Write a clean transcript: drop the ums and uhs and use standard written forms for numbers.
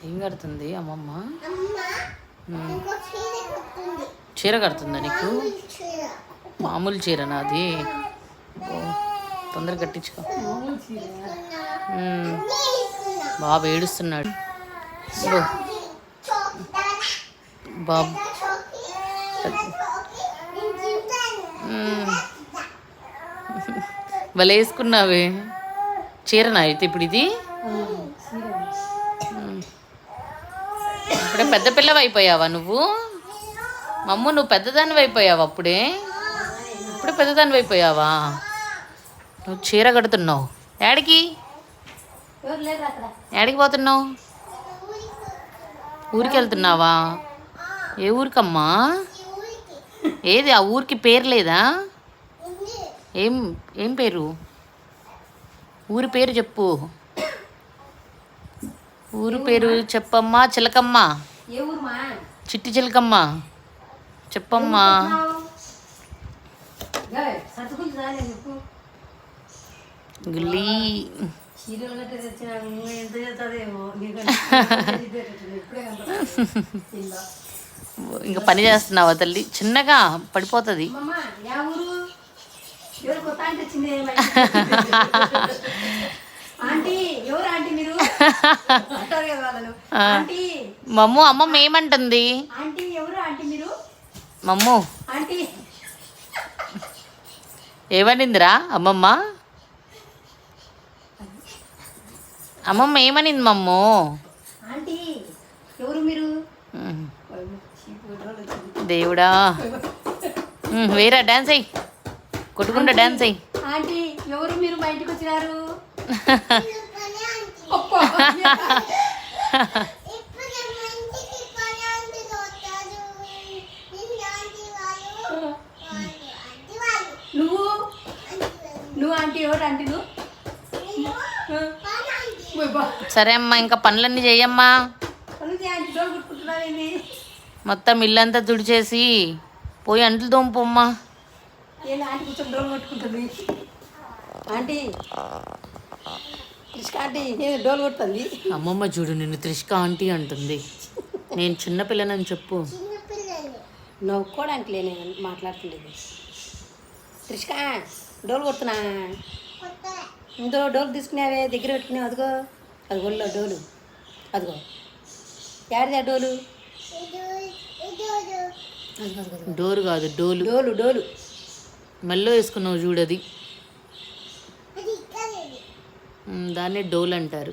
ఏం కడుతుంది అమ్మమ్మ? చీర కడుతుందా నీకు? మామూలు చీర నాది. తొందరగా కట్టించుకో. బాబు ఏడుస్తున్నాడు. బాబు భలే వేసుకున్నావే చీరనా అయితే ఇప్పుడు ఇది? ఇప్పుడే పెద్ద పిల్లవి అయిపోయావా నువ్వు? మమ్మ నువ్వు పెద్దదానివి అయిపోయావా అప్పుడే? ఇప్పుడే పెద్దదానివి అయిపోయావా? నువ్వు చీర కడుతున్నావు. ఏడికి ఏడికి పోతున్నావు? ఊరికి వెళ్తున్నావా? ఏ ఊరికమ్మా? ఏది ఆ ఊరికి పేరు లేదా? ఏం ఏం పేరు? ఊరి పేరు చెప్పు. ఊరి పేరు చెప్పమ్మా. చిలకమ్మ, చిట్టి చిలకమ్మ చెప్పమ్మా. గుల్లి ఇంకా పని చేస్తున్నావా తల్లి? చిన్నగా పడిపోతుంది. మమ్ము అమ్మమ్మ ఏమంటుంది? మమ్ము ఏమనిందిరా అమ్మమ్మ? అమ్మమ్మ ఏమనింది మమ్ము? దేవుడా, వేరా డాన్స్ అయ్యి, కొట్టుకుంటా డాన్స్ అయ్యి. ఎవరు మీరు బయటకు వచ్చినారు? నువ్వు ఆంటీ ఎవరు? ఆంటీ నువ్వు? సరే అమ్మా, ఇంకా పనులన్నీ చెయ్యమ్మా. మొత్తం ఇల్లంతా తుడిచేసి పోయి అంట్లు తోముపోమ్మా. ఆంటీ కూర్చొని డోలు కొట్టుకుంటుంది. ఆంటీ త్రిష్క ఆంటీ డోలు కొడుతుంది. అమ్మమ్మ చూడు, నిన్ను త్రిష్క ఆంటీ అంటుంది. నేను చిన్నపిల్లనని చెప్పు. నవ్వుకోవడానికి లేని మాట్లాడుతుండేది. త్రిష్క డోలు కొడుతున్నా. ఇందులో డోలు తీసుకునేవే దగ్గర పెట్టుకునేవి. అదిగో అది ఒళ్ళో డోలు. అదిగో యాడిది ఆ డోలు? డోరు కాదు, డోలు. డోలు డోలు మెల్లో వేసుకున్నావు చూడది, దాన్నే డోలు అంటారు.